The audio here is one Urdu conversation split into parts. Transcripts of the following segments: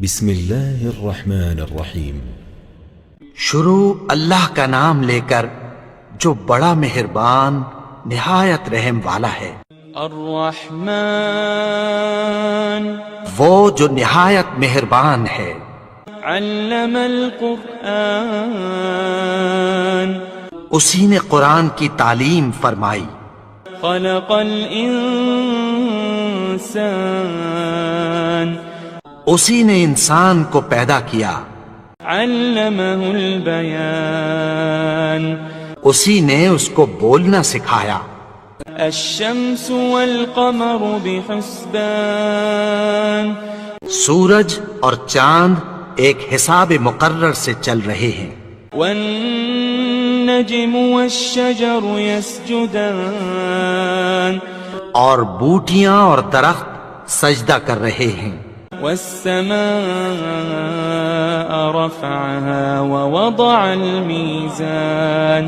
بسم اللہ الرحمن الرحیم۔ شروع اللہ کا نام لے کر جو بڑا مہربان نہایت رحم والا ہے۔ الرحمن وہ جو نہایت مہربان ہے۔ علم القرآن اسی نے قرآن کی تعلیم فرمائی۔ خلق الانسان اسی نے انسان کو پیدا کیا۔ علمہ البیان اسی نے اس کو بولنا سکھایا۔ الشمس والقمر بحسبان سورج اور چاند ایک حساب مقرر سے چل رہے ہیں۔ والنجم والشجر يسجدان اور بوٹیاں اور درخت سجدہ کر رہے ہیں۔ والسماء رفعها ووضع الميزان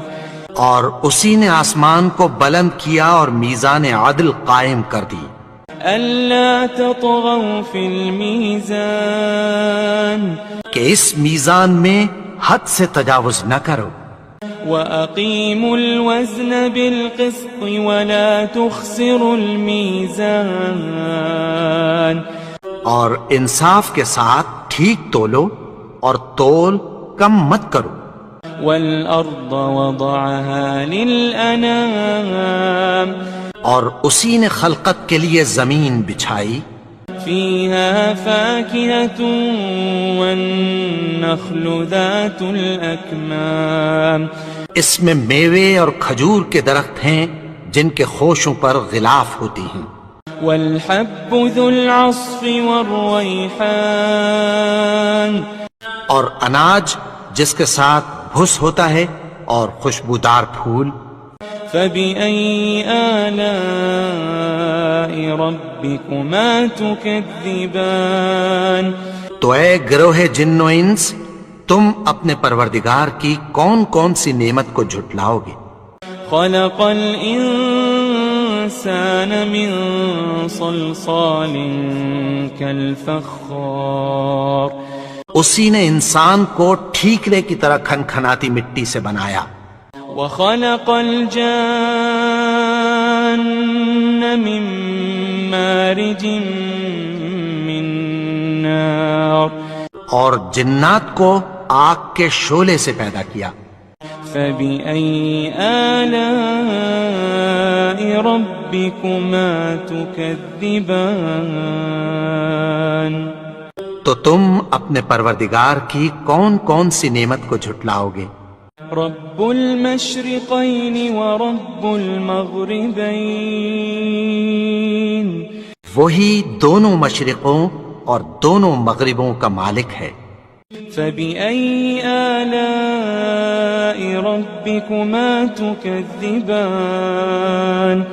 اور اسی نے آسمان کو بلند کیا اور میزان عدل قائم کر دی۔ ألا تطغوا في الميزان کہ اس میزان میں حد سے تجاوز نہ کرو۔ وأقيموا الوزن بالقسط ولا تخسروا الميزان اور انصاف کے ساتھ ٹھیک تولو اور تول کم مت کرو۔ والأرض وضعها للأنام اور اسی نے خلقت کے لیے زمین بچھائی۔ فيها فاكهة والنخل ذات الأكمام اس میں میوے اور کھجور کے درخت ہیں جن کے خوشوں پر غلاف ہوتی ہیں۔ والحب ذو العصف والريحان اور اناج جس کے ساتھ بھس ہوتا ہے اور خوشبودار پھول۔ فبأي آلاء ربكما تكذبان تو اے گروہ جن و انس، تم اپنے پروردگار کی کون کون سی نعمت کو جھٹلاؤ گے؟ خلق الإنسان من صلصال كالفخار اسی نے انسان کو ٹھیکرے کی طرح کھنکھناتی مٹی سے بنایا۔ وخلق الجان من مارج من نار اور جنات کو آگ کے شعلے سے پیدا کیا۔ فبأي آلاء ربكما تكذبان تو تم اپنے پروردگار کی کون کون سی نعمت کو جھٹلاؤ گے؟ رب المشرقين ورب المغربين وہی دونوں مشرقوں اور دونوں مغربوں کا مالک ہے۔ فبأي آلاء ربكما تكذبان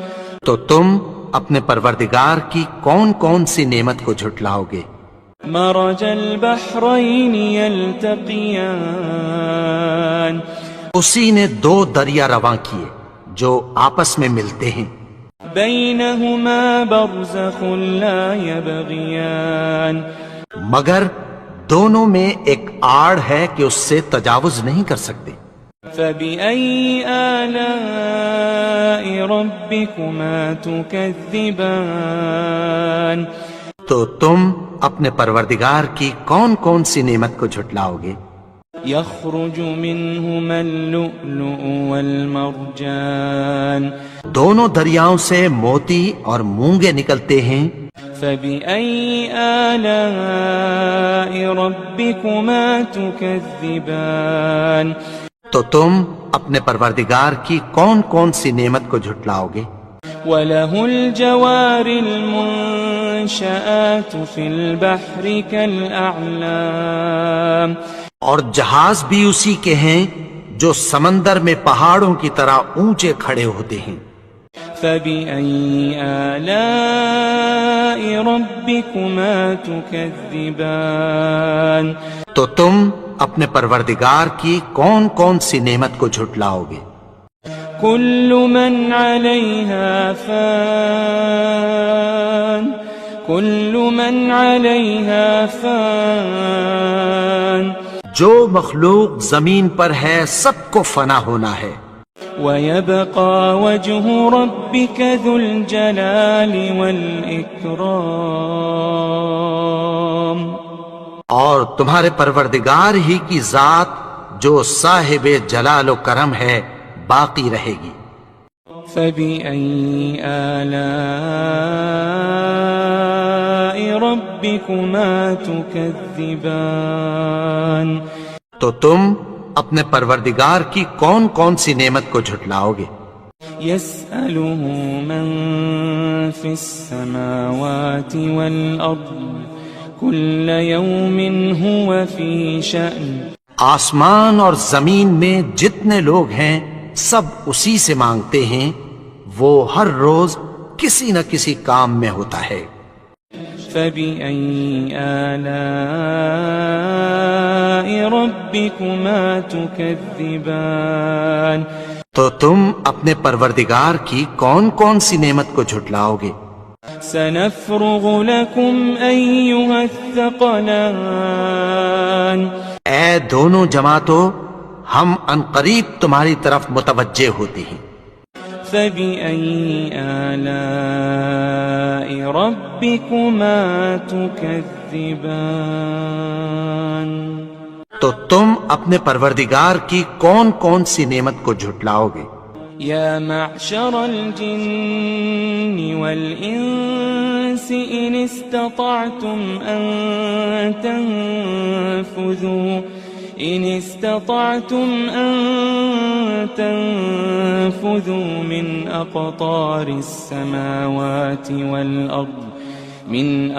تو تم اپنے پروردگار کی کون کون سی نعمت کو جھٹلاؤ گے؟ مرج البحرين يلتقيان اسی نے دو دریا رواں کیے جو آپس میں ملتے ہیں۔ بينهما برزخ لا يبغيان مگر دونوں میں ایک آڑ ہے کہ اس سے تجاوز نہیں کر سکتے۔ فبأي آلاء ربكما تكذبان تو تم اپنے پروردگار کی کون کون سی نعمت کو جھٹلاؤ گے؟ يخرج منهما اللؤلؤ والمرجان دونوں دریاؤں سے موتی اور مونگے نکلتے ہیں۔ فبأي آلاء ربكما تكذبان تو تم اپنے پروردگار کی کون کون سی نعمت کو جھٹلاؤ گے؟ وله الجوار المنشآت في البحر كالأعلام اور جہاز بھی اسی کے ہیں جو سمندر میں پہاڑوں کی طرح اونچے کھڑے ہوتے ہیں۔ فبأي آلاء ربكما تكذبان تو تم اپنے پروردگار کی کون کون سی نعمت کو جھٹلاؤ گے؟ كل من عليها فان كل من عليها فان جو مخلوق زمین پر ہے سب کو فنا ہونا ہے، ويبقى وجه ربك ذو الجلال والإكرام اور تمہارے پروردگار ہی کی ذات جو صاحب جلال و کرم ہے باقی رہے گی۔ فبأي آلاء ربكما تكذبان تو تم اپنے پروردگار کی کون کون سی نعمت کو جھٹلاؤ گے؟ يسأله من في السماوات والأرض كل يوم هو في شأن آسمان اور زمین میں جتنے لوگ ہیں سب اسی سے مانگتے ہیں، وہ ہر روز کسی نہ کسی کام میں ہوتا ہے۔ فبأي آلاء ربكما تكذبان تو تم اپنے پروردگار کی کون کون سی نعمت کو جھٹلاؤ گے؟ سنفرغ لكم أيها الثقلان اے دونوں جماعتوں، ہم عنقریب تمہاری طرف متوجہ ہوتے ہیں۔ فبأي آلاء ربكما تكذبان تو تم اپنے پروردگار کی کون کون سی نعمت کو جھٹلاؤ گے؟ يا معشر الجن والإنس إن استطعتم أن تنفذوا من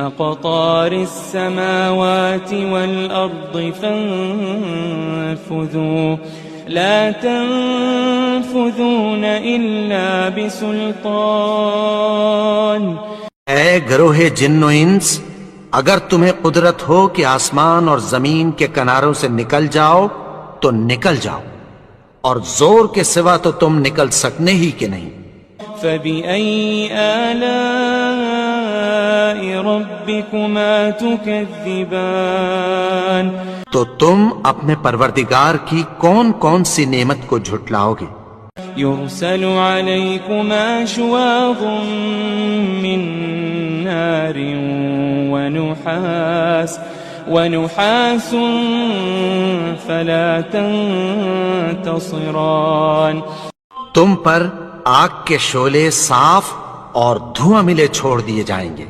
أقطار السماوات والأرض فانفذوا لا تنفذون إلا بسلطان اے گروہ جن و انس، اگر تمہیں قدرت ہو کہ آسمان اور زمین کے کناروں سے نکل جاؤ تو نکل جاؤ، اور زور کے سوا تو تم نکل سکنے ہی کہ نہیں۔ فبأي آلاء ربكما تكذبان تو تم اپنے پروردگار کی کون کون سی نعمت کو جھٹلاؤ گے؟ يرسل عليكما شواظ من نار ونحاس فلا تنتصران تم پر آگ کے شعلے صاف اور دھواں ملے چھوڑ دیے جائیں گے۔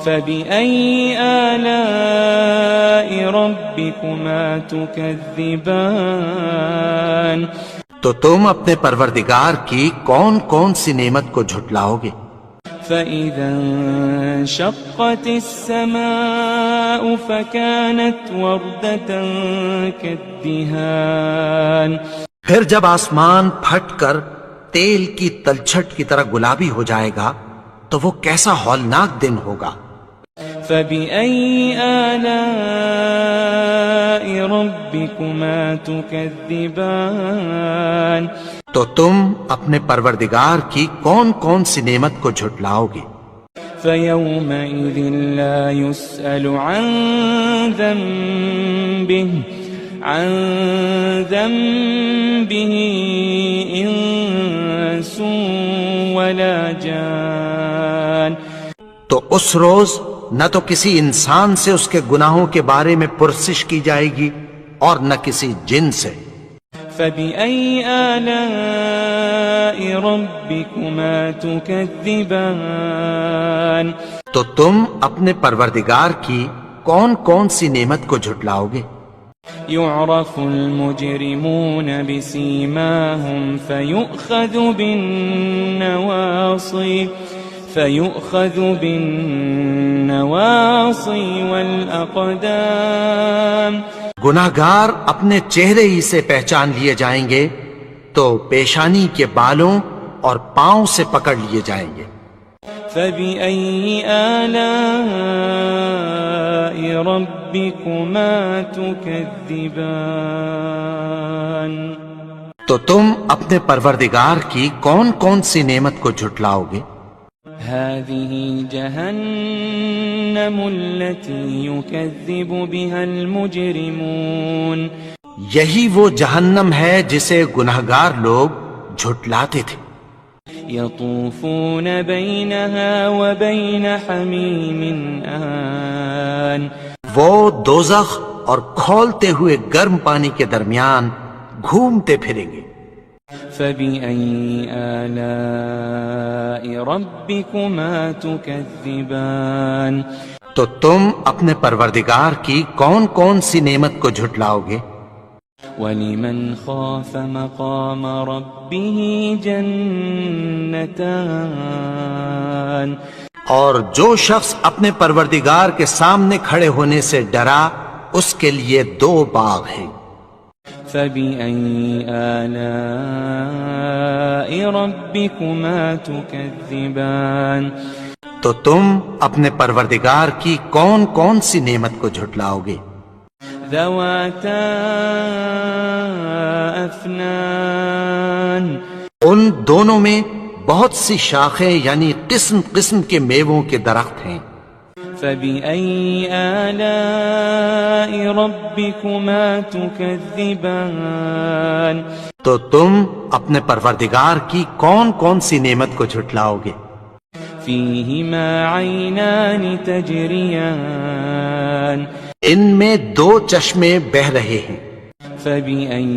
فبأي آلاء ربكما تكذبان تو تم اپنے پروردگار کی کون کون سی نعمت کو جھٹلاؤ گے؟ فإذا انشقت السماء فكانت وردة كالدهان پھر جب آسمان پھٹ کر تیل کی تلچھٹ کی طرح گلابی ہو جائے گا تو وہ کیسا ہولناک دن ہوگا۔ فبأي آلاء ربكما تكذبان تو تم اپنے پروردگار کی کون کون سی نعمت کو جھٹلاؤ گے؟ فيومئذ لا يسأل عن ذنبه إنس ولا جان تو اس روز نہ تو کسی انسان سے اس کے گناہوں کے بارے میں پرسش کی جائے گی اور نہ کسی جن سے۔ فبأي آلاء ربكما تكذبان تو تم اپنے پروردگار کی کون کون سی نعمت کو جھٹلاؤ گے؟ يعرف المجرمون بسيماهم فيؤخذ بالنواصي والأقدام گناہگار اپنے چہرے ہی سے پہچان لیے جائیں گے تو پیشانی کے بالوں اور پاؤں سے پکڑ لیے جائیں گے۔ فبأي آلاء ربكما تكذبان تو تم اپنے پروردگار کی کون کون سی نعمت کو جھٹلاؤ گے؟ هذه جهنم التي يكذب بها المجرمون یہی وہ جہنم ہے جسے گنہگار لوگ جھٹلاتے تھے. يطوفون بينها وبين حميم آن وہ دوزخ اور کھولتے ہوئے گرم پانی کے درمیان گھومتے پھریں گے. فبأي آلاء ربكما تكذبان تو تم اپنے پروردگار کی کون کون سی نعمت کو جھٹلاؤ گے؟ ولمن خاف مقام ربه جنتان اور جو شخص اپنے پروردگار کے سامنے کھڑے ہونے سے ڈرا اس کے لیے 2 باغ ہیں. فبأي آلاء ربكما تكذبان تو تم اپنے پروردگار کی کون کون سی نعمت کو جھٹلاؤ گے؟ ذواتا افنان ان دونوں میں بہت سی شاخیں یعنی قسم قسم کے میووں کے درخت ہیں. فبأي آلاء ربكما تكذبان تو تم اپنے پروردگار کی کون کون سی نعمت کو جھٹلاؤ گے؟ فيهما عينان تجريان ان میں 2 چشمے بہہ رہے ہیں. فبأي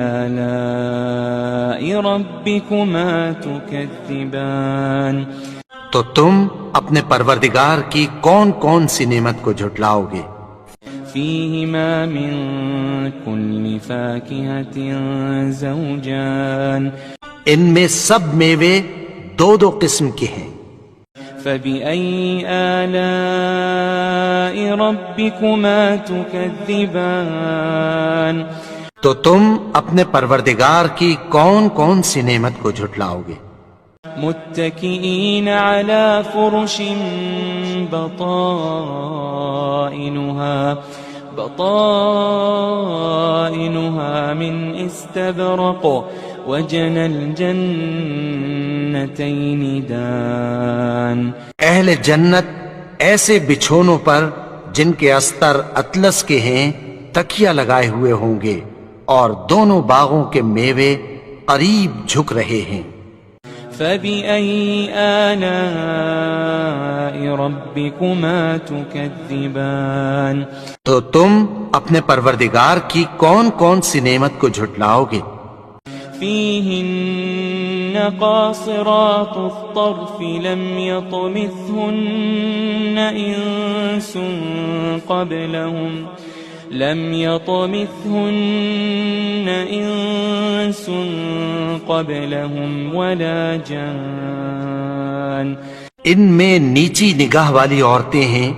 آلاء ربكما تكذبان تو تم اپنے پروردگار کی کون کون سی نعمت کو جھٹلاؤ گے؟ فيهما من كل فاكهة زوجان ان میں سب میوے 2 قسم کے ہیں. فبأي آلاء ربكما تكذبان تو تم اپنے پروردگار کی کون کون سی نعمت کو جھٹلاؤ گے؟ متكئين على فرش بطائنها من استبرق وجنى الجنتين دان اہل جنت ایسے بچھونوں پر جن کے استر اطلس کے ہیں تکیہ لگائے ہوئے ہوں گے اور دونوں باغوں کے میوے قریب جھک رہے ہیں. فبأي آلاء ربكما تكذبان تو تم اپنے پروردگار کی کون کون سی نعمت کو جھٹلاؤ گے؟ فيهن قاصرات الطرف لم يطمثهن إنس قبلهم ولا جان ان میں نیچی نگاہ والی عورتیں ہیں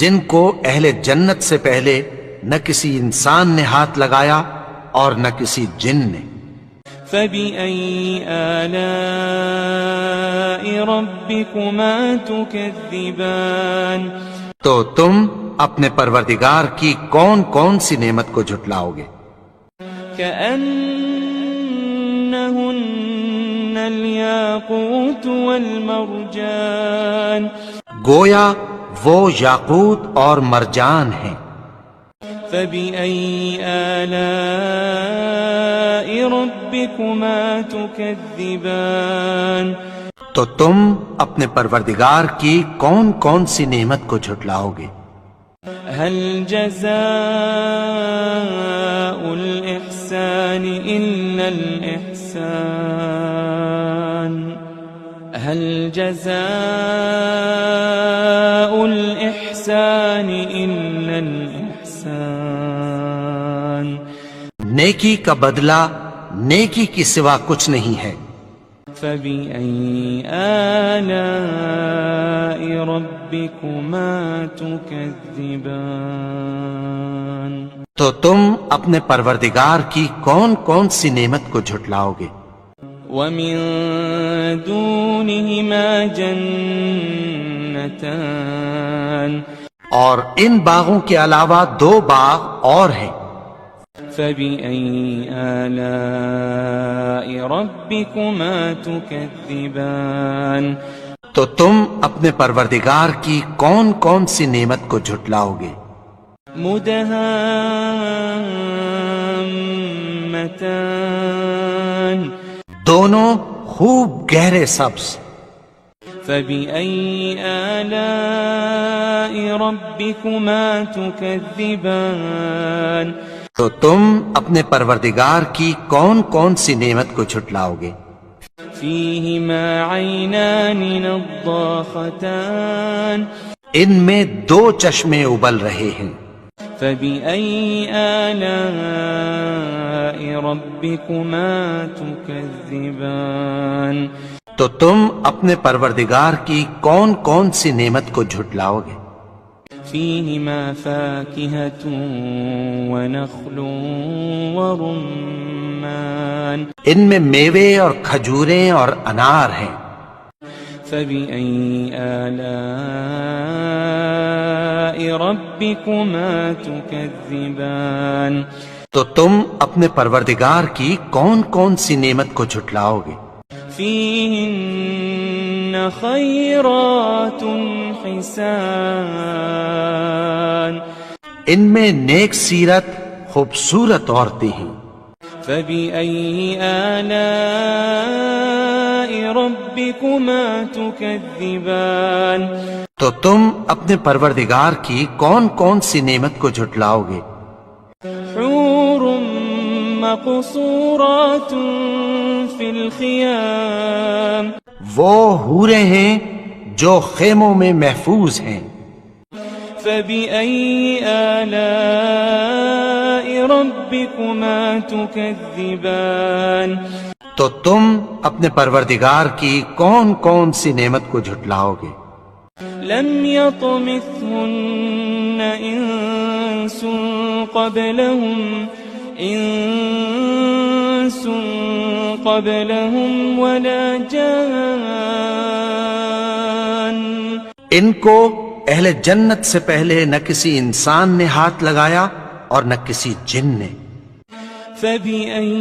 جن کو اہل جنت سے پہلے نہ کسی انسان نے ہاتھ لگایا اور نہ کسی جن نے. فبأي آلاء ربكما تكذبان تو تم اپنے پروردگار کی کون کون سی نعمت کو جھٹلاؤ گے؟ كأنهن الياقوت والمرجان گویا وہ یاقوت اور مرجان ہیں. فبأي آلاء ربكما تكذبان تو تم اپنے پروردگار کی کون کون سی نعمت کو جھٹلاؤ گے؟ هل جزاء الإحسان إلا الإحسان هل جزاء الإحسان إلا الإحسان نیکی کا بدلہ نیکی کی سوا کچھ نہیں ہے. فبأي آلاء ربكما تكذبان تو تم اپنے پروردگار کی کون کون سی نعمت کو جھٹلاؤ گے؟ ومن دونهما جنتان اور ان باغوں کے علاوہ 2 باغ اور ہیں. فبأي آلاء ربكما تكذبان تو تم اپنے پروردگار کی کون کون سی نعمت کو جھٹلاؤ گے؟ مدہامتان دونوں خوب گہرے سبز. فبأي آلاء ربكما تكذبان تو تم اپنے پروردگار کی کون کون سی نعمت کو جھٹلاؤ گے؟ فيهما عينان نضاختان ان میں دو چشمے ابل رہے ہیں. فبأي آلاء ربكما تكذبان تو تم اپنے پروردگار کی کون کون سی نعمت کو جھٹلاؤ گے؟ فيهما فاكهة ونخل ورمان ان میں میوے اور کھجوریں اور انار ہیں. فبأي آلاء ربكما تكذبان تو تم اپنے پروردگار کی کون کون سی نعمت کو جھٹلاؤ گے؟ فيهن خيرات حسان ان میں نیک سیرت خوبصورت عورتیں ہیں. فبأي آلاء ربكما تكذبان تو تم اپنے پروردگار کی کون کون سی نعمت کو جھٹلاؤ گے؟ حور مقصورات في الخيام وہ حوریں ہیں جو خیموں میں محفوظ ہیں. فبأي آلاء ربكما تكذبان تو تم اپنے پروردگار کی کون کون سی نعمت کو جھٹلاؤ گے؟ لم يطمثهن إنس قبلهم ولا جان ان کو اہل جنت سے پہلے نہ کسی انسان نے ہاتھ لگایا اور نہ کسی جن نے. فبأي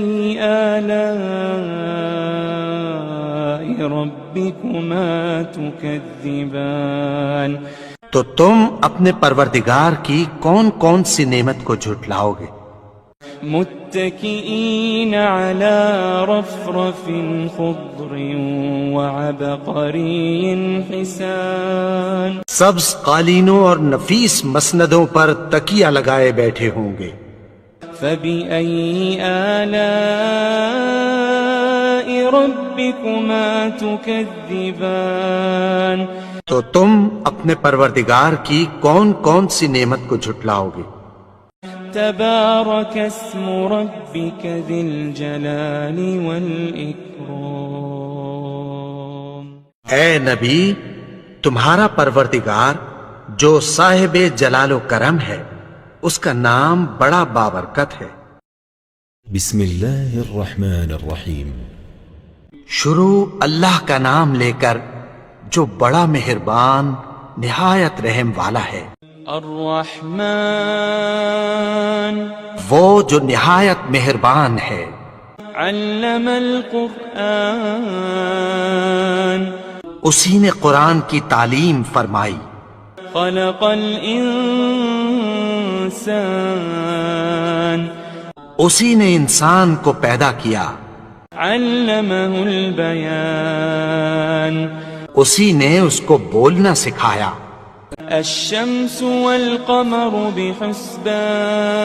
آلاء ربكما تكذبان تو تم اپنے پروردگار کی کون کون سی نعمت کو جھٹلاؤ گے؟ متكئين على رفرف خضر وعبقري حسان سبز قالینوں اور نفیس مسندوں پر تکیہ لگائے بیٹھے ہوں گے. فبأي آلاء ربكما تكذبان تو تم اپنے پروردگار کی کون کون سی نعمت کو جھٹلاؤ گے؟ تبارك اسم ربك ذي الجلال والإكرام اے نبی، تمہارا پروردگار جو صاحب جلال و کرم ہے اس کا نام بڑا بابرکت ہے. بسم الله الرحمن الرحيم. شروع اللہ کا نام لے کر جو بڑا مہربان نہایت رحم والا ہے. الرحمن وہ جو نہایت مہربان ہے. علم القرآن اسی نے قرآن کی تعلیم فرمائی. خلق الانسان اسی نے انسان کو پیدا کیا. علمه البیان اسی نے اس کو بولنا سکھایا. الشمس والقمر بحسبان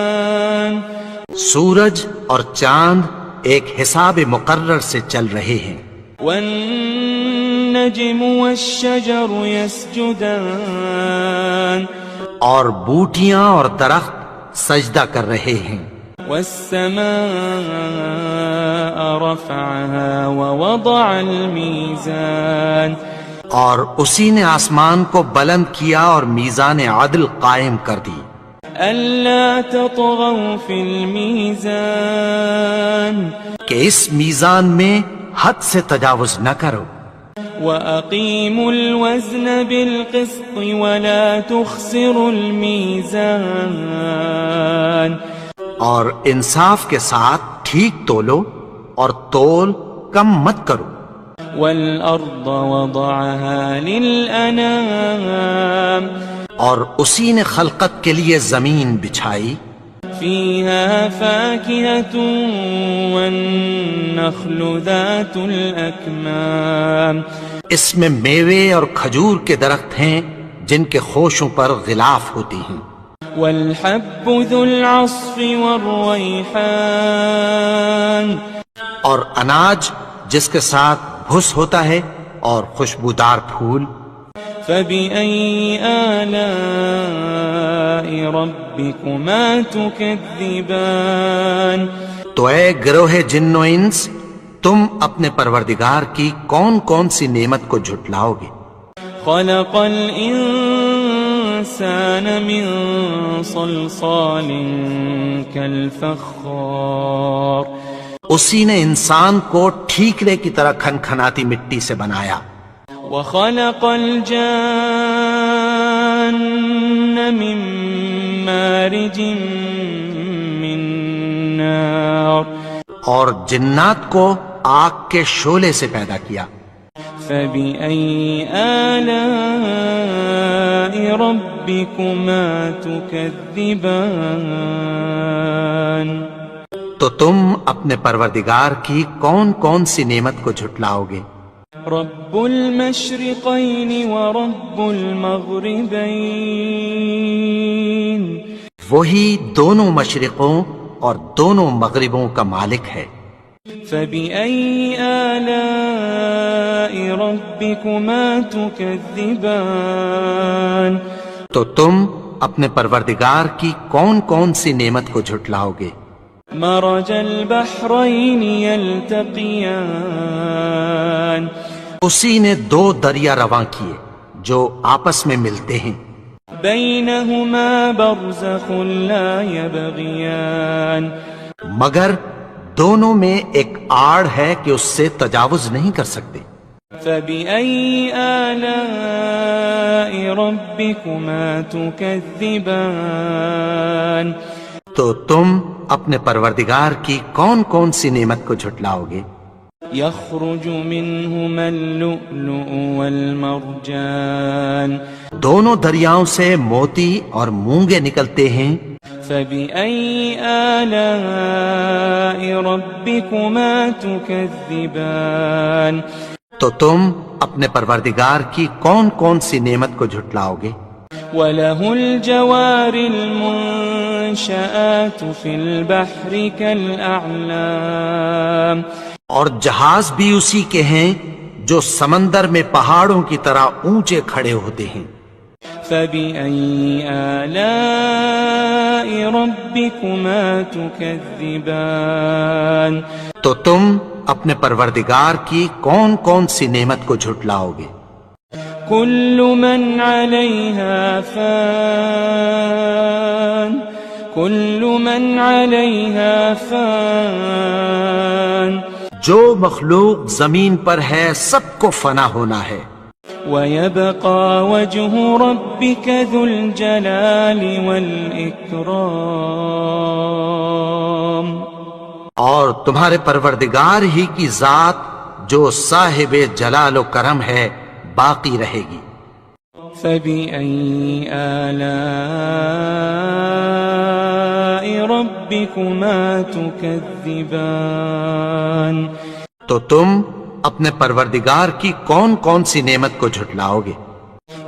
سورج اور چاند ایک حساب مقرر سے چل رہے ہیں. والنجم والشجر يسجدان اور بوٹیاں اور درخت سجدہ کر رہے ہیں. والسماء رفعها ووضع الميزان اور اسی نے آسمان کو بلند کیا اور میزان عدل قائم کر دی. ألا تطغوا في الميزان کہ اس میزان میں حد سے تجاوز نہ کرو. وأقيموا الوزن بالقسط ولا تخسروا الميزان اور انصاف کے ساتھ ٹھیک تولو اور تول کم مت کرو. والأرض وضعها للأنام اور اسی نے خلقت کے لیے زمین بچھائی، فيها فاكهة والنخل ذات الأكمام اس میں میوے اور کھجور کے درخت ہیں جن کے خوشوں پر غلاف ہوتی ہیں، والحب ذو العصف والريحان اور اناج جس کے ساتھ بھس ہوتا ہے اور خوشبودار پھول۔ فبأي آلاء ربكما تكذبان تو اے گروہ جن و انس، تم اپنے پروردگار کی کون کون سی نعمت کو جھٹلاؤ گے؟ خلق الإنسان من صلصال كالفخار اسی نے انسان کو ٹھیکرے کی طرح کھنکھناتی مٹی سے بنایا، وخلق الجان من مارج من نار اور جنات کو آگ کے شعلے سے پیدا کیا۔ فبأي آلاء ربكما تكذبان تو تم اپنے پروردگار کی کون کون سی نعمت کو جھٹلاؤ گے؟ رب المشرقين ورب المغربين وہی دونوں مشرقوں اور دونوں مغربوں کا مالک ہے۔ فبأي آلاء ربكما تكذبان تو تم اپنے پروردگار کی کون کون سی نعمت کو جھٹلاؤ گے؟ مرج البحرين يلتقيان اسی نے دو دریا رواں کیے جو آپس میں ملتے ہیں، بينهما برزخ لا يبغيان مگر دونوں میں ایک آڑ ہے کہ اس سے تجاوز نہیں کر سکتے۔ فبأي آلاء ربكما تكذبان تو تم اپنے پروردگار کی کون کون سی نعمت کو جھٹلاؤ گے؟ يخرج منهما اللؤلؤ والمرجان دونوں دریاؤں سے موتی اور مونگے نکلتے ہیں، فبأي آلاء ربكما تكذبان تو تم اپنے پروردگار کی کون کون سی نعمت کو جھٹلاؤ گے؟ وله الجوار المنشآت في البحر كالأعلام اور جہاز بھی اسی کے ہیں جو سمندر میں پہاڑوں کی طرح اونچے کھڑے ہوتے ہیں۔ فبأي آلاء ربكما تكذبان تو تم اپنے پروردگار کی کون کون سی نعمت کو جھٹلاؤ گے؟ كل من عليها فان كل من عليها فان جو مخلوق زمین پر ہے سب کو فنا ہونا ہے، ويبقى وجه ربك ذو الجلال والإكرام اور تمہارے پروردگار ہی کی ذات جو صاحب جلال و کرم ہے باقی رہے گی۔ فبأي آلاء ربكما تكذبان تو تم اپنے پروردگار کی کون کون سی نعمت کو جھٹلاؤ گے؟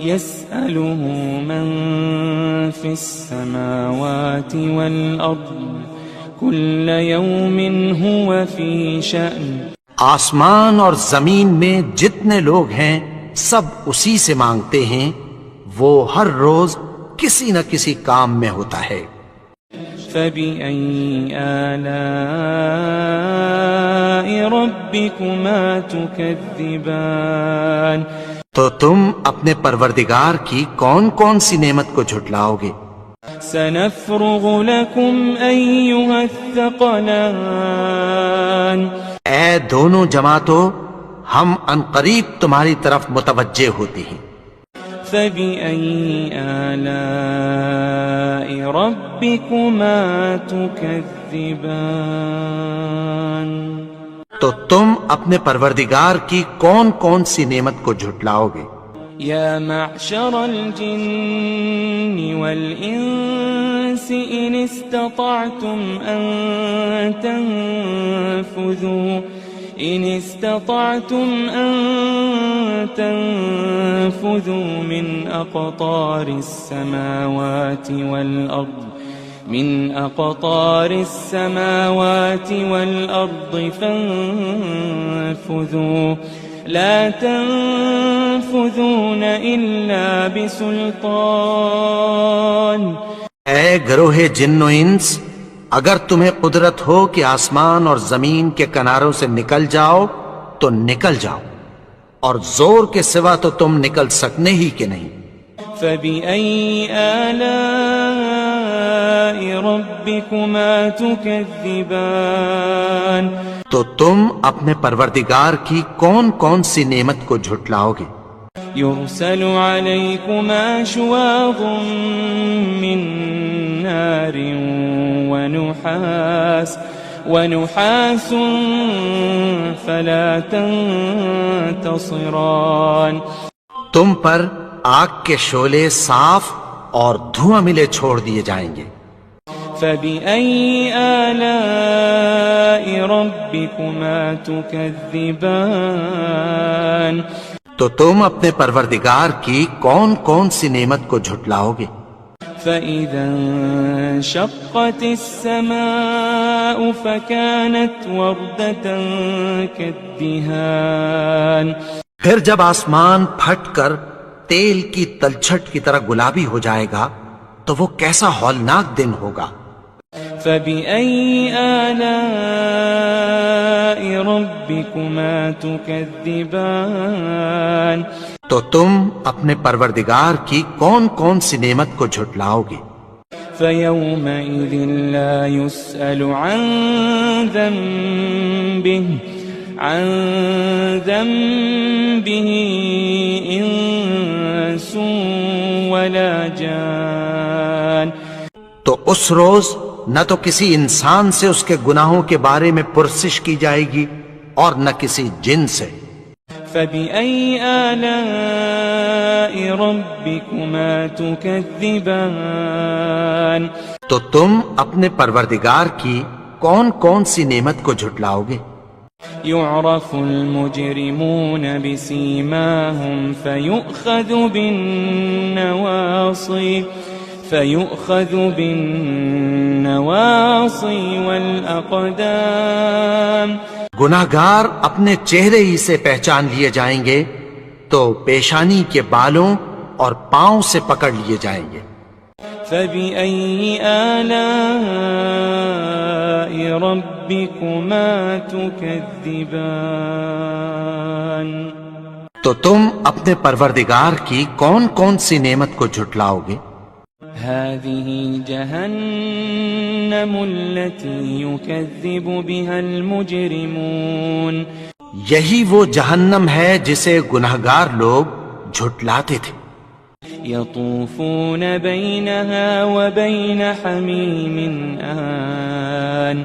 يسأله من في السماوات والأرض كل يوم هو في شأن آسمان اور زمین میں جتنے لوگ ہیں سب اسی سے مانگتے ہیں، وہ ہر روز کسی نہ کسی کام میں ہوتا ہے۔ فبأي آلاء ربكما تكذبان تو تم اپنے پروردگار کی کون کون سی نعمت کو جھٹلاؤ گے؟ سنفرغ لكم أيها الثقلان اے دونوں جماعتوں، ہم عنقریب تمہاری طرف متوجہ ہوتے ہیں۔ فبأي آلاء ربكما تكذبان تو تم اپنے پروردگار کی کون کون سی نعمت کو جھٹلاؤ گے؟ يا معشر الجن والإنس إن استطعتم أن تنفذوا من أقطار السماوات والأرض فانفذوا لا تنفذون إلا بسلطان۔ اے گروہ جن و انس، اگر تمہیں قدرت ہو کہ آسمان اور زمین کے کناروں سے نکل جاؤ تو نکل جاؤ، اور زور کے سوا تو تم نکل سکنے ہی کہ نہیں۔ فبأي آلاء ربكما تكذبان، تو تم اپنے پروردگار کی کون کون سی نعمت کو جھٹلاؤ گے؟ يرسل عليكما شواظ من نار ونحاس فلا تنتصران، تم پر آگ کے شعلے صاف اور دھواں ملے چھوڑ دیے جائیں گے۔ فبأي آلاء ربكما تكذبان، تو تم اپنے پروردگار کی کون کون سی نعمت کو جھٹلاؤ گے؟ فإذا انشقت السماء فكانت وردة كالدهان، پھر جب آسمان پھٹ کر تیل کی تلچھٹ کی طرح گلابی ہو جائے گا تو وہ کیسا ہولناک دن ہوگا۔ فبأي آلاء ربكما تكذبان، تو تم اپنے پروردگار کی کون کون سی نعمت کو جھٹلاؤ گے؟ فيومئذ لا يسأل عن ذنبه إنس ولا جان، تو اس روز نہ تو کسی انسان سے اس کے گناہوں کے بارے میں پرسش کی جائے گی اور نہ کسی جن سے۔ فبأي آلاء ربكما تكذبان، تو تم اپنے پروردگار کی کون کون سی نعمت کو جھٹلاؤ گے؟ يعرف المجرمون بسيماهم فيؤخذ بالنواصي والأقدام، گناہگار اپنے چہرے ہی سے پہچان لیے جائیں گے تو پیشانی کے بالوں اور پاؤں سے پکڑ لیے جائیں گے۔ فبأي آلاء ربكما تكذبان، تو تم اپنے پروردگار کی کون کون سی نعمت کو جھٹلاؤ گے؟ هذه جهنم التي يكذب بها المجرمون، یہی وہ جہنم ہے جسے گناہگار لوگ جھٹلاتے تھے۔ يطوفون بينها وبين حميم آن،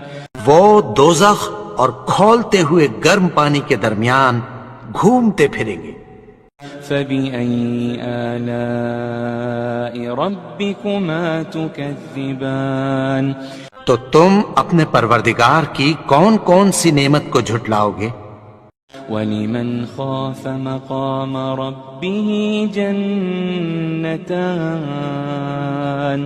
وہ دوزخ اور کھولتے ہوئے گرم پانی کے درمیان گھومتے پھریں گے۔ فبأي آلاء ربكما تكذبان، تو تم اپنے پروردگار کی کون کون سی نعمت کو جھٹلاؤ گے؟ ولمن خاف مقام ربه جنتان،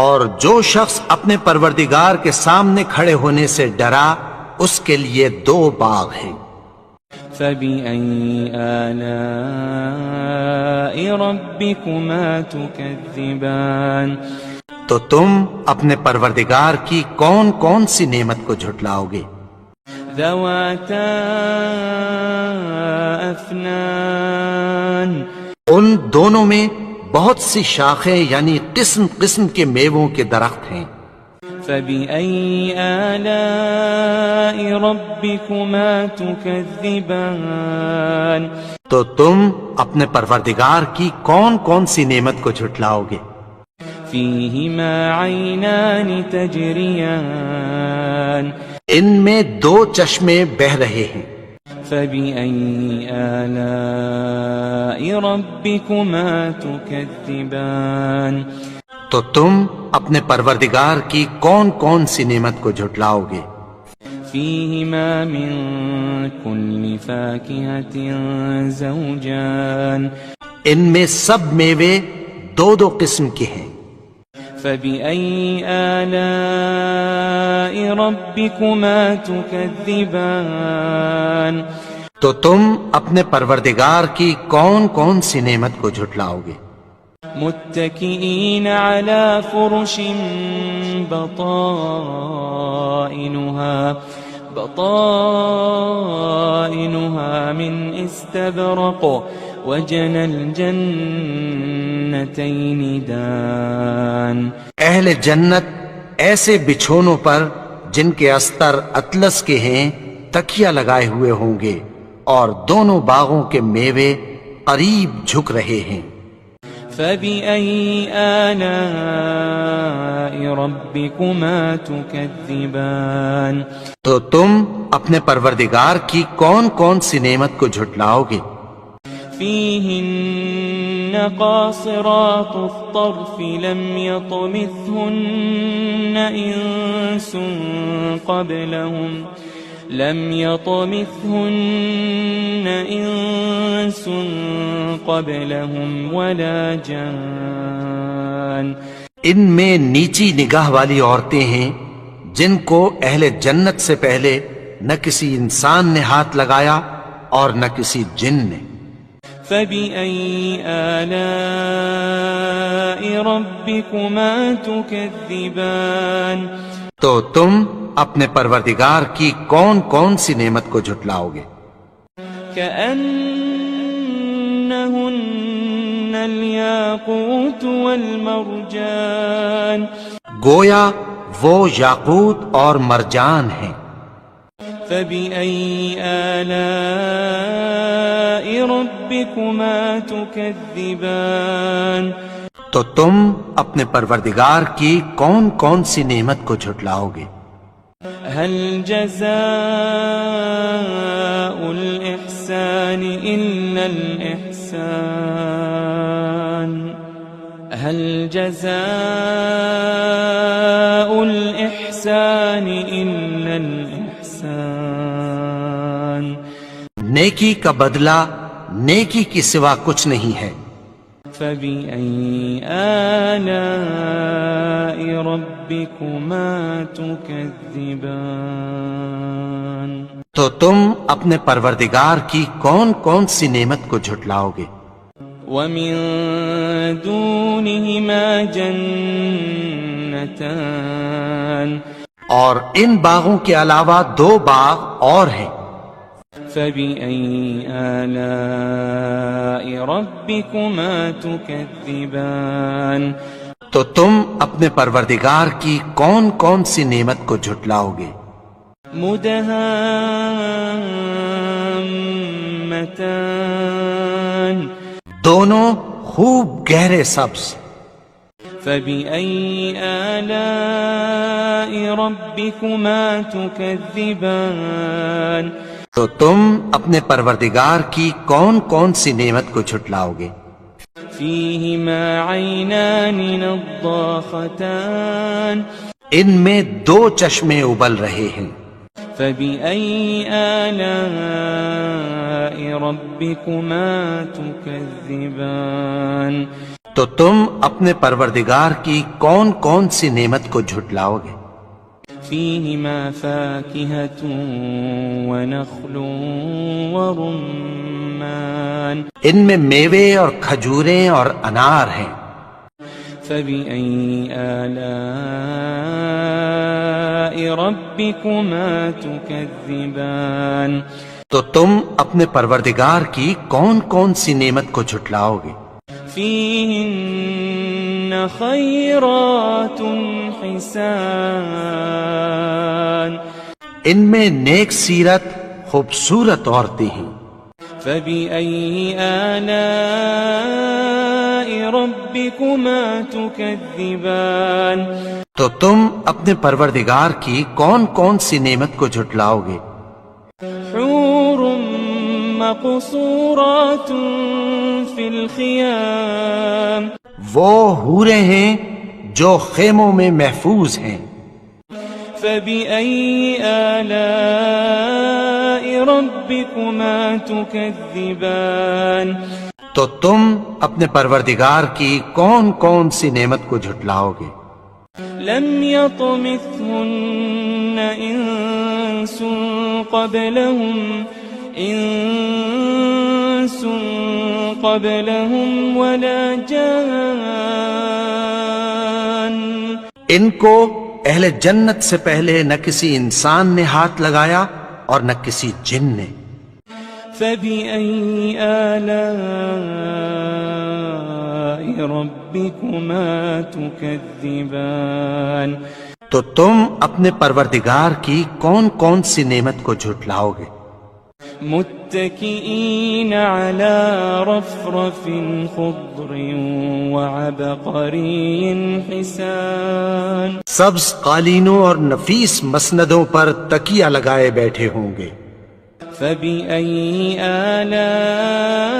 اور جو شخص اپنے پروردگار کے سامنے کھڑے ہونے سے ڈرا اس کے لیے 2 باغ ہیں۔ فبأي آلاء ربكما تكذبان، تو تم اپنے پروردگار کی کون کون سی نعمت کو جھٹلاؤ گے؟ ذواتا افنان، ان دونوں میں بہت سی شاخیں یعنی قسم قسم کے میووں کے درخت ہیں۔ فبأي آلاء ربكما تكذبان، تو تم اپنے پروردگار کی کون کون سی نعمت کو جھٹلاؤ گے؟ فيهما عينان تجريان، ان میں 2 چشمے بہ رہے ہیں، فبأي آلاء ربكما تكذبان تو تم اپنے پروردگار کی کون کون سی نعمت کو جھٹلاؤ گے؟ فيهما من كل فاكهة زوجان ان میں سب میوے 2 قسم کے ہیں، فبأي آلاء ربكما تكذبان تو تم اپنے پروردگار کی کون کون سی نعمت کو جھٹلاؤ گے؟ متكئين على فرش بطائنها من استبرق وجنى الجنتين دان اہل جنت ایسے بچھونوں پر جن کے استر اطلس کے ہیں تکیہ لگائے ہوئے ہوں گے، اور دونوں باغوں کے میوے قریب جھک رہے ہیں۔ فبأي آلاء ربكما تكذبان تو تم اپنے پروردگار کی کون کون سی نعمت کو جھٹلاؤ گے؟ فيهن قاصرات الطرف لم يطمثهن إنس قبلهم ولا جان ان میں نیچی نگاہ والی عورتیں ہیں جن کو اہل جنت سے پہلے نہ کسی انسان نے ہاتھ لگایا اور نہ کسی جن نے۔ فبأي آلاء ربكما تكذبان تو تم اپنے پروردگار کی کون کون سی نعمت کو جھٹلاؤ گے؟ كأنهن الياقوت والمرجان گویا وہ یاقوت اور مرجان ہیں۔ فبأي آلاء ربكما تكذبان تو تم اپنے پروردگار کی کون کون سی نعمت کو جھٹلاؤ گے؟ هل جزاء الإحسان إلا الإحسان هل جزاء الإحسان إلا الإحسان نیکی کا بدلہ نیکی کی سوا کچھ نہیں ہے۔ فبأي آلاء ربكما تكذبان تو تم اپنے پروردگار کی کون کون سی نعمت کو جھٹلاؤ گے؟ ومن دونهما جنتان اور ان باغوں کے علاوہ 2 باغ اور ہیں۔ فبأي آلاء ربكما تكذبان تو تم اپنے پروردگار کی کون کون سی نعمت کو جھٹلاؤ گے؟ مدهامتان دونوں خوب گہرے سبز۔ فبأي آلاء ربكما تكذبان تو تم اپنے پروردگار کی کون کون سی نعمت کو جھٹلاؤ گے؟ فيهما عينان نضاختان ان میں 2 چشمے ابل رہے ہیں۔ فبأي آلاء ربكما تكذبان تو تم اپنے پروردگار کی کون کون سی نعمت کو جھٹلاؤ گے؟ فيهما فاكهة ونخل ورمان ان میں میوے اور کھجوریں اور انار ہیں۔ فبأي آلاء ربكما تكذبان تو تم اپنے پروردگار کی کون کون سی نعمت کو جھٹلاؤ گے؟ فيهن خيرات حسان ان میں نیک سیرت خوبصورت عورتیں ہیں۔ فبأي آلاء ربكما تكذبان تو تم اپنے پروردگار کی کون کون سی نعمت کو جھٹلاؤ گے؟ حور مقصورات فی الخیام، وہ حوریں ہیں جو خیموں میں محفوظ ہیں۔ فبأي آلاء ربكما تكذبان، تو تم اپنے پروردگار کی کون کون سی نعمت کو جھٹلاؤ گے؟ لم يطمثهن انس قبلهم ولا جان، ان کو اہل جنت سے پہلے نہ کسی انسان نے ہاتھ لگایا اور نہ کسی جن نے۔ فبأي آلاء ربكما تكذبان، تو تم اپنے پروردگار کی کون کون سی نعمت کو جھٹلاؤ گے؟ متكئين على رفرف خضر وعبقري حسان، سبز قالینوں اور نفیس مسندوں پر تکیہ لگائے بیٹھے ہوں گے۔ فبأي آلاء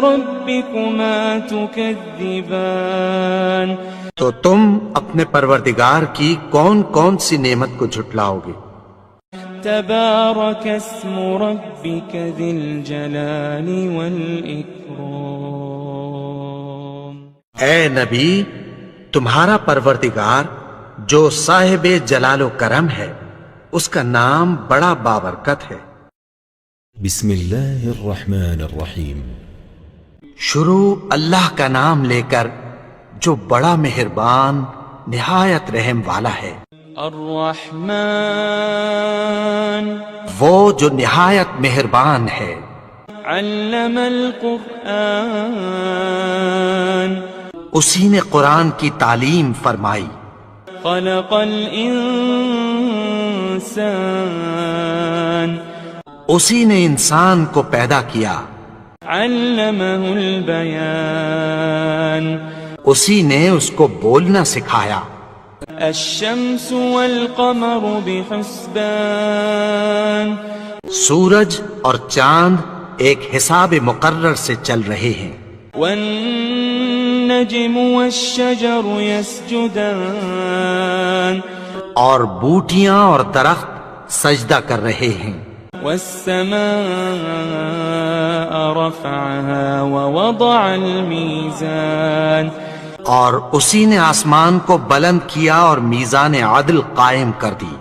ربكما تكذبان، تو تم اپنے پروردگار کی کون کون سی نعمت کو جھٹلاؤ گے؟ تبارك اسم ربك ذي الجلال والإكرام، اے نبی، تمہارا پروردگار جو صاحب جلال و کرم ہے، اس کا نام بڑا بابرکت ہے۔ بسم اللہ الرحمن الرحیم۔ شروع اللہ کا نام لے کر جو بڑا مہربان نہایت رحم والا ہے۔ الرحمن، وہ جو نہایت مہربان ہے۔ علم القرآن، اسی نے قرآن کی تعلیم فرمائی۔ خلق الانسان، اسی نے انسان کو پیدا کیا۔ علمہ البیان، اسی نے اس کو بولنا سکھایا۔ الشمس والقمر بحسبان، سورج اور چاند ایک حساب مقرر سے چل رہے ہیں۔ والنجم والشجر يسجدان، اور بوٹیاں اور درخت سجدہ کر رہے ہیں۔ والسماء رفعها ووضع الميزان، اور اسی نے آسمان کو بلند کیا اور میزان عدل قائم کر دی۔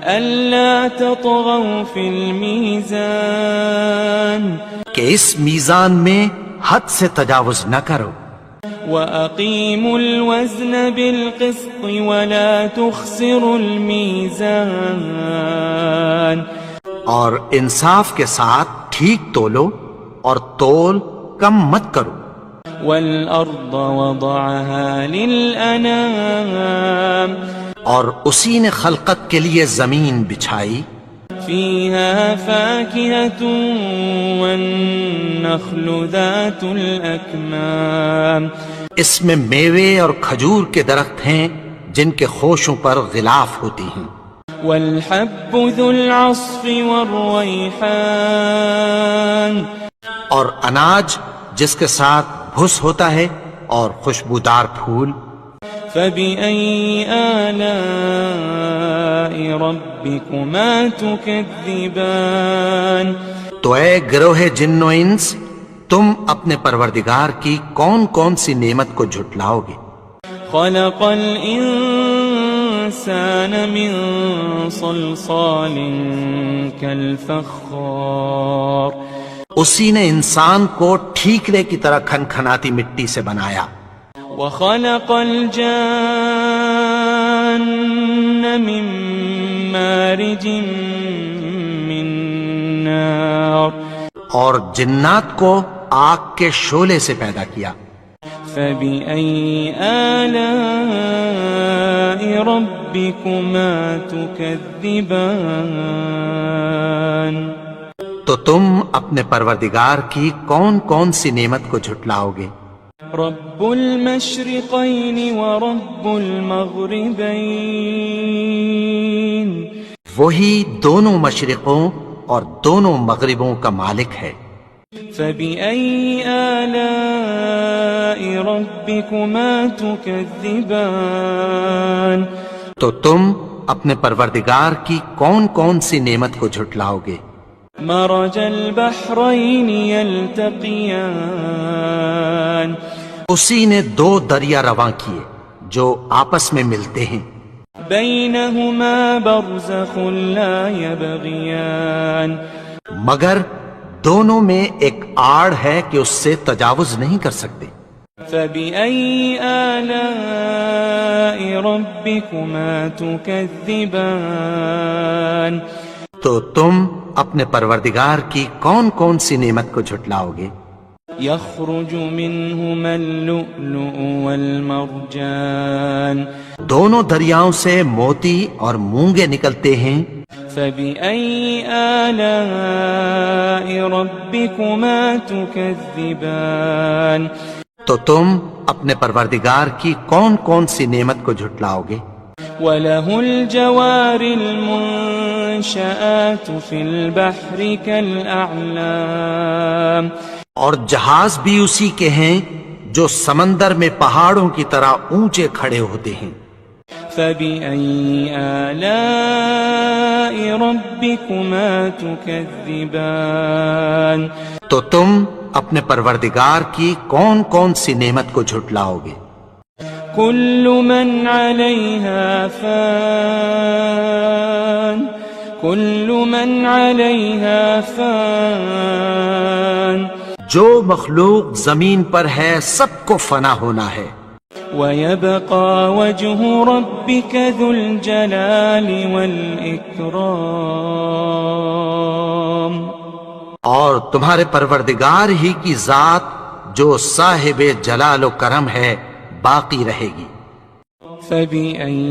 ألا تطغوا في الميزان، کہ اس میزان میں حد سے تجاوز نہ کرو۔ وأقيموا الوزن بالقسط ولا تخسروا الميزان، اور انصاف کے ساتھ ٹھیک تولو اور تول کم مت کرو۔ والأرض وضعها للأنام، اور اسی نے خلقت کے لیے زمین بچھائی۔ فيها فاكهة والنخل ذات الأكمام، اس میں میوے اور کھجور کے درخت ہیں جن کے خوشوں پر غلاف ہوتی ہیں۔ والحب ذو العصف والريحان، اور اناج جس کے ساتھ بھس ہوتا ہے اور خوشبودار پھول۔ فبأي آلاء ربكما تكذبان، تو اے گروہ جن و انس، تم اپنے پروردگار کی کون کون سی نعمت کو جھٹلاؤ گے؟ خلق الإنسان من صلصال كالفخار، اسی نے انسان کو ٹھیکرے کی طرح کھنکھناتی مٹی سے بنایا۔ وخلق الجان من مارج من نار، اور جنات کو آگ کے شعلے سے پیدا کیا۔ فبأي آلاء ربكما تكذبان، تو تم اپنے پروردگار کی کون کون سی نعمت کو جھٹلاؤ گے؟ رب المشرقين ورب المغربين وہی دونوں مشرقوں اور دونوں مغربوں کا مالک ہے۔ فبأي آلاء ربكما تكذبان تو تم اپنے پروردگار کی کون کون سی نعمت کو جھٹلاؤ گے؟ مرج البحرين يلتقيان اسی نے دو دریا رواں کیے جو آپس میں ملتے ہیں، بينهما برزخ لا يبغيان مگر دونوں میں ایک آڑ ہے کہ اس سے تجاوز نہیں کر سکتے۔ فبأي آلاء ربكما تكذبان تو تم اپنے پروردگار کی کون کون سی نعمت کو جھٹلاؤ گے؟ يخرج منهما اللؤلؤ والمرجان دونوں دریاؤں سے موتی اور مونگے نکلتے ہیں۔ فبأي آلاء ربكما تكذبان تو تم اپنے پروردگار کی کون کون سی نعمت کو جھٹلاؤ گے؟ وله الجوار المنشآت في البحر كالأعلام اور جہاز بھی اسی کے ہیں جو سمندر میں پہاڑوں کی طرح اونچے کھڑے ہوتے ہیں۔ فبأي آلاء ربكما تكذبان تو تم اپنے پروردگار کی کون کون سی نعمت کو جھٹلاؤ گے؟ كل من عليها فان كل من عليها فان جو مخلوق زمین پر ہے سب کو فنا ہونا ہے، ويبقى وجه ربك ذو الجلال والإكرام اور تمہارے پروردگار ہی کی ذات جو صاحب جلال و کرم ہے باقی رہے گی۔ فبأي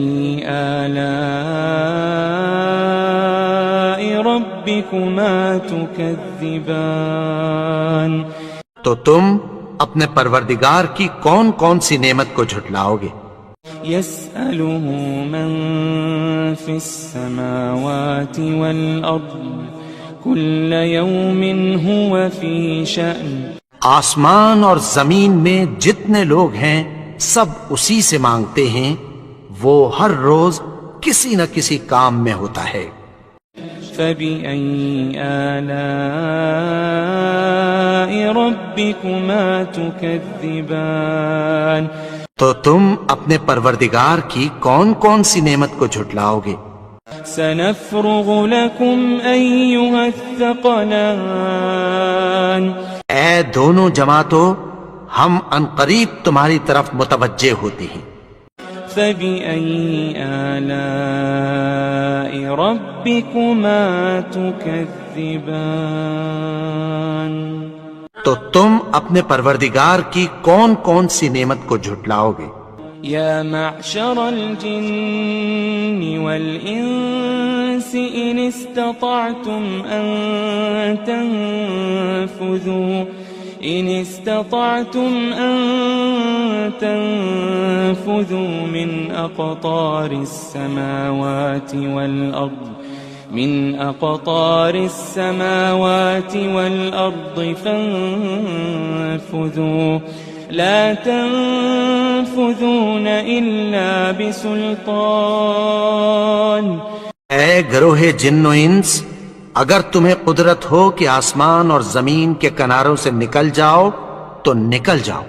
آلاء ربكما تكذبان تو تم اپنے پروردگار کی کون کون سی نعمت کو جھٹلاؤ گے؟ يسأله من في السماوات والأرض كل يوم هو في شأن آسمان اور زمین میں جتنے لوگ ہیں سب اسی سے مانگتے ہیں، وہ ہر روز کسی نہ کسی کام میں ہوتا ہے۔ فبأي آلاء ربكما تكذبان تو تم اپنے پروردگار کی کون کون سی نعمت کو جھٹلاؤ گے؟ سنفرغ لكم أيها الثقلان اے دونوں جماعتوں، ہم عنقریب تمہاری طرف متوجہ ہوتے ہیں۔ فبأي آلاء ربكما تكذبان تو تم اپنے پروردگار کی کون کون سی نعمت کو جھٹلاؤ گے؟ يا معشر الجن والإنس إن استطعتم أن تنفذوا من أقطار السماوات والأرض فانفذوا لا تنفذون إلا بسلطان اے گروہ جن و انس، اگر تمہیں قدرت ہو کہ آسمان اور زمین کے کناروں سے نکل جاؤ تو نکل جاؤ،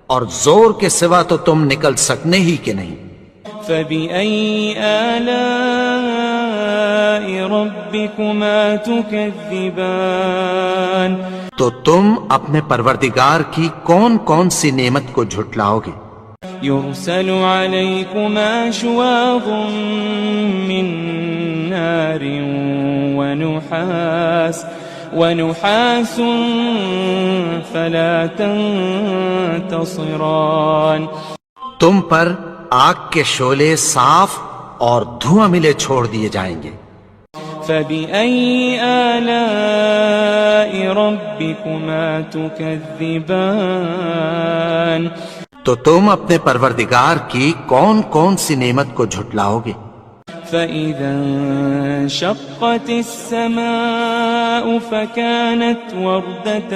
اور زور کے سوا تو تم نکل سکنے ہی کہ نہیں۔ فبأي آلاء ربكما تكذبان تو تم اپنے پروردگار کی کون کون سی نعمت کو جھٹلاؤ گے؟ يرسل عليكما شواظ من نار ونحاس فلا تنتصران تم پر آگ کے شعلے صاف اور دھواں ملے چھوڑ دیے جائیں گے۔ فبأي آلاء ربكما تكذبان تو تم اپنے پروردگار کی کون کون سی نعمت کو جھٹلاؤ گے؟ فإذا انشقت السماء فكانت وردة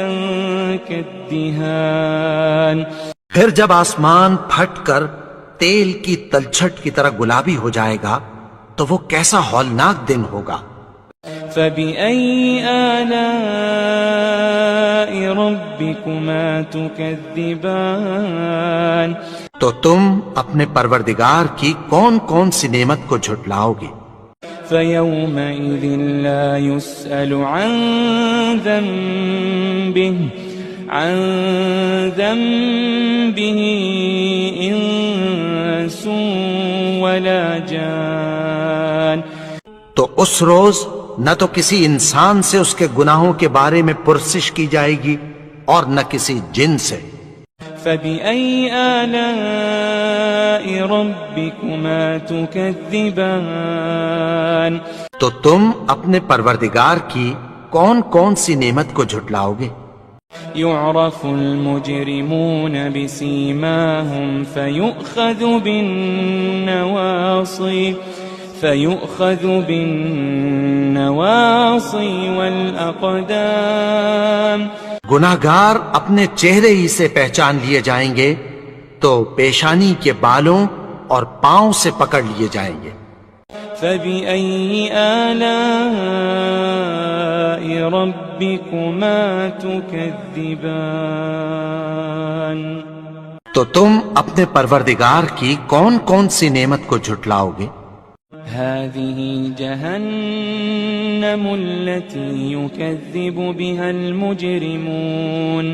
كالدهان پھر جب آسمان پھٹ کر تیل کی تلچھٹ کی طرح گلابی ہو جائے گا تو وہ کیسا ہولناک دن ہوگا۔ فبأي آلاء ربكما تكذبان تو تم اپنے پروردگار کی کون کون سی نعمت کو جھٹلاؤ گے؟ فيومئذ لا يسأل عن ذنبه إنس ولا جان تو اس روز نہ تو کسی انسان سے اس کے گناہوں کے بارے میں پرسش کی جائے گی اور نہ کسی جن سے۔ فبأي آلاء ربكما تكذبان تو تم اپنے پروردگار کی کون کون سی نعمت کو جھٹلاؤ گے؟ يعرف المجرمون بسيماهم فيؤخذ بالنواصي والأقدام گناہگار اپنے چہرے ہی سے پہچان لیے جائیں گے تو پیشانی کے بالوں اور پاؤں سے پکڑ لیے جائیں گے۔ فبأي آلاء ربكما تكذبان تو تم اپنے پروردگار کی کون کون سی نعمت کو جھٹلاؤ گے؟ هذه جهنم التي يكذب بها المجرمون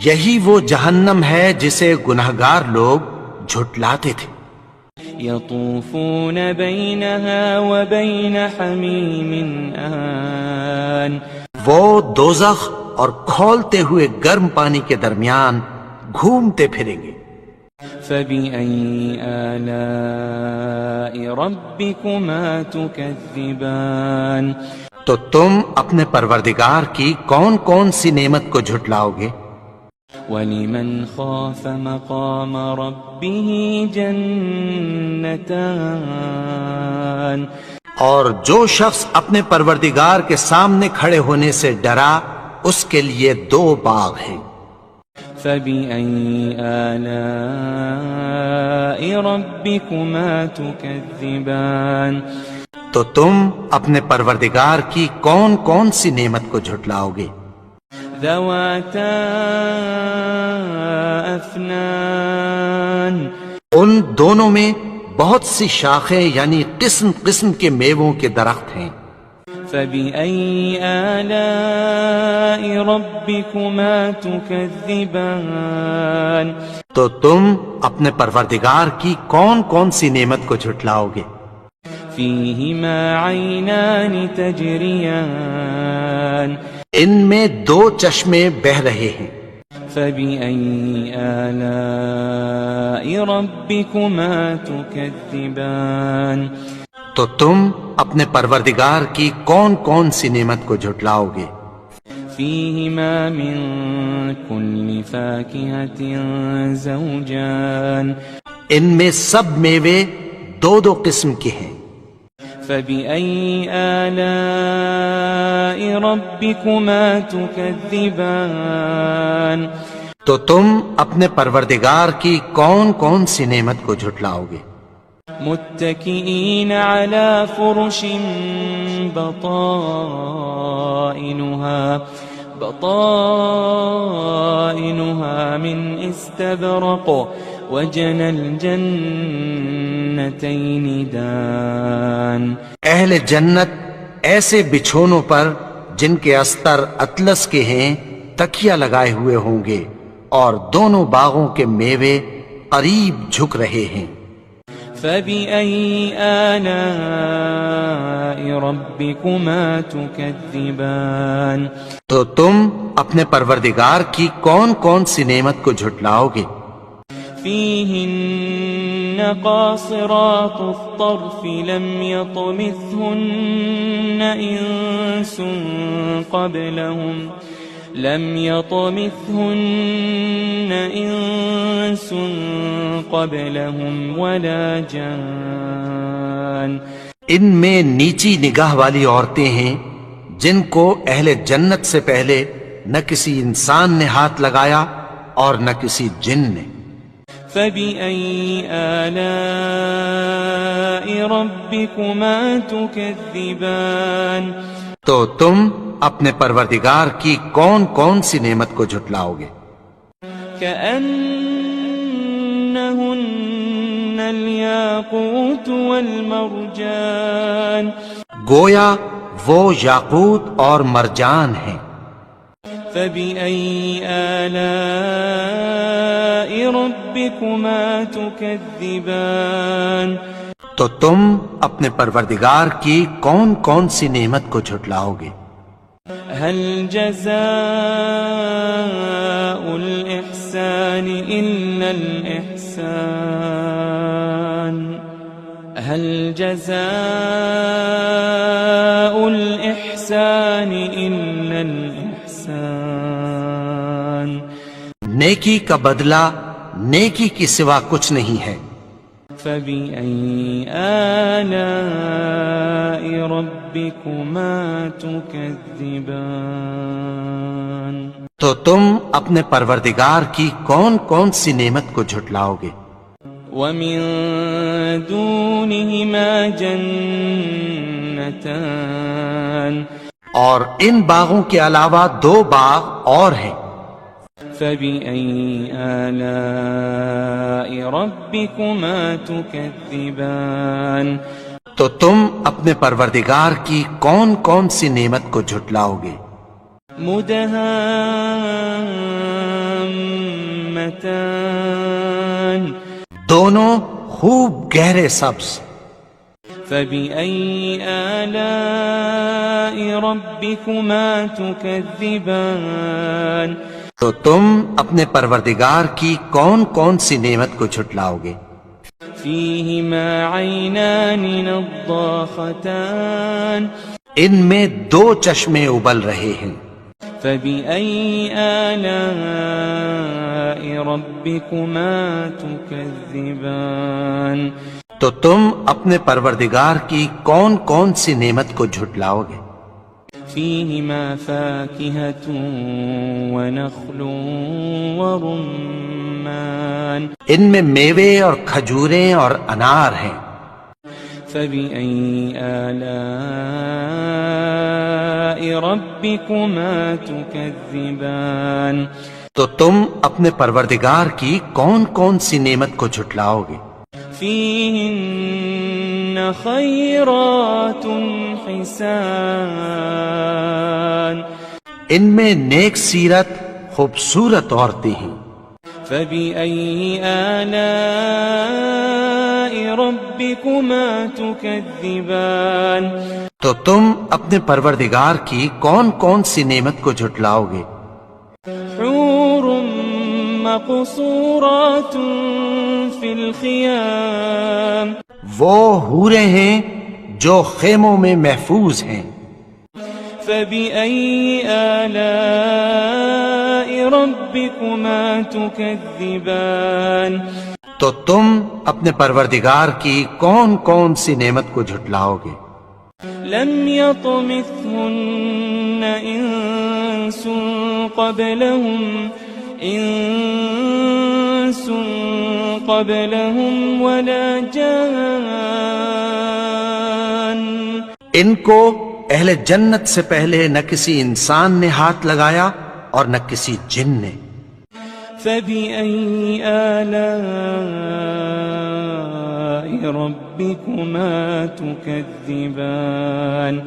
یہی وہ جہنم ہے جسے گناہگار لوگ جھٹلاتے تھے۔ يطوفون بينها وبين حميم آن وہ دوزخ اور کھولتے ہوئے گرم پانی کے درمیان گھومتے پھریں گے۔ فبأي آلاء ربكما تكذبان تو تم اپنے پروردگار کی کون کون سی نعمت کو جھٹلاؤ گے؟ ولمن خاف مقام ربه جنتان اور جو شخص اپنے پروردگار کے سامنے کھڑے ہونے سے ڈرا اس کے لیے 2 باغ ہیں۔ فبأي آلاء ربكما تكذبان تو تم اپنے پروردگار کی کون کون سی نعمت کو جھٹلاؤ گے؟ ذواتا افنان ان دونوں میں بہت سی شاخیں یعنی قسم قسم کے میووں کے درخت ہیں۔ فبأي آلاء ربكما تكذبان تو تم اپنے پروردگار کی کون کون سی نعمت کو جھٹلاؤ گے؟ فيهما عينان تجريان ان میں 2 چشمے بہہ رہے ہیں۔ فبأي آلاء ربكما تكذبان تو تم اپنے پروردگار کی کون کون سی نعمت کو جھٹلاؤ گے؟ فيهما من كل فاكهة زوجان ان میں سب میوے 2 قسم کے ہیں۔ فبأي آلاء ربكما تكذبان تو تم اپنے پروردگار کی کون کون سی نعمت کو جھٹلاؤ گے؟ متكئين على فرش بطائنها من استبرق وجنى الجنتين دان اہل جنت ایسے بچھونوں پر جن کے استر اطلس کے ہیں تکیہ لگائے ہوئے ہوں گے اور دونوں باغوں کے میوے قریب جھک رہے ہیں۔ فبأي آلاء ربكما تكذبان تو تم اپنے پروردگار کی کون کون سی نعمت کو جھٹلاؤ گے؟ فيهن قاصرات الطرف لم يطمثهن إنس قبلهم ولا جان. ان میں نیچی نگاہ والی عورتیں ہیں جن کو اہل جنت سے پہلے نہ کسی انسان نے ہاتھ لگایا اور نہ کسی جن نے. فبأي آلاء ربكما تكذبان. تو تم اپنے پروردگار کی کون کون سی نعمت کو جھٹلاؤ گے؟ كأنهن الياقوت والمرجان. گویا وہ یاقوت اور مرجان ہیں. فبأي آلاء ربكما تكذبان. تو تم اپنے پروردگار کی کون کون سی نعمت کو جھٹلاؤ گے؟ هل جزاء الإحسان إلا الإحسان. هل جزاء الإحسان إلا الإحسان. نیکی کا بدلہ نیکی کی سوا کچھ نہیں ہے. فبأي آلاء ربكما تكذبان. تو تم اپنے پروردگار کی کون کون سی نعمت کو جھٹلاؤ گے؟ ومن دونهما جنتان. اور ان باغوں کے علاوہ دو باغ اور ہیں. فبأي آلاء ربكما تكذبان. تو تم اپنے پروردگار کی کون کون سی نعمت کو جھٹلاؤ گے؟ مدهامتان. دونوں خوب گہرے سبز. فبأي آلاء ربكما تكذبان. تو تم اپنے پروردگار کی کون کون سی نعمت کو جھٹلاؤ گے؟ فيهما عينان نضاختان. ان میں دو چشمے ابل رہے ہیں. فبأي آلاء ربكما تكذبان. تو تم اپنے پروردگار کی کون کون سی نعمت کو جھٹلاؤ گے؟ فيهما فاكهة ونخل ورمان. ان میں میوے اور کھجوریں اور انار ہیں. فبأي آلاء ربكما تكذبان. تو تم اپنے پروردگار کی کون کون سی نعمت کو جھٹلاؤ گے؟ فيهن خيرات حسان. ان میں نیک سیرت خوبصورت عورتیں ہیں. فبأي آلاء ربكما تكذبان. تو تم اپنے پروردگار کی کون کون سی نعمت کو جھٹلاؤ گے؟ حور مقصورات في الخيام. وہ حوریں ہیں جو خیموں میں محفوظ ہیں. فبأي آلاء ربكما تكذبان. تو تم اپنے پروردگار کی کون کون سی نعمت کو جھٹلاؤ گے؟ لم يطمثهن إنس قبلهم ولا جان. ان کو اہل جنت سے پہلے نہ کسی انسان نے ہاتھ لگایا اور نہ کسی جن نے. فبأي آلاء ربكما تكذبان.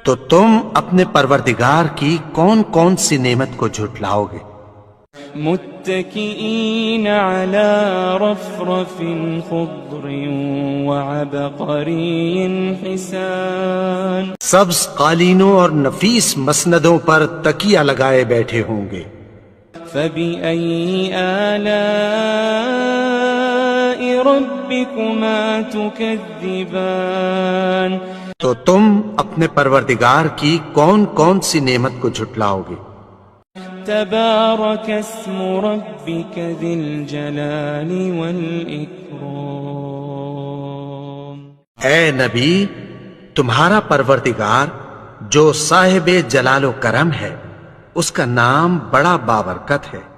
تو تم اپنے پروردگار کی کون کون سی نعمت کو جھٹلاؤ گے؟ متكئين على رفرف خضر وعبقري حسان. سبز قالینوں اور نفیس مسندوں پر تکیہ لگائے بیٹھے ہوں گے. فبأي آلاء ربكما تكذبان تو تم اپنے پروردگار کی کون کون سی نعمت کو جھٹلاؤ گے؟ تبارك اسم ربك ذي الجلال والإكرام اے نبی، تمہارا پروردگار جو صاحب جلال و کرم ہے، اس کا نام بڑا بابرکت ہے۔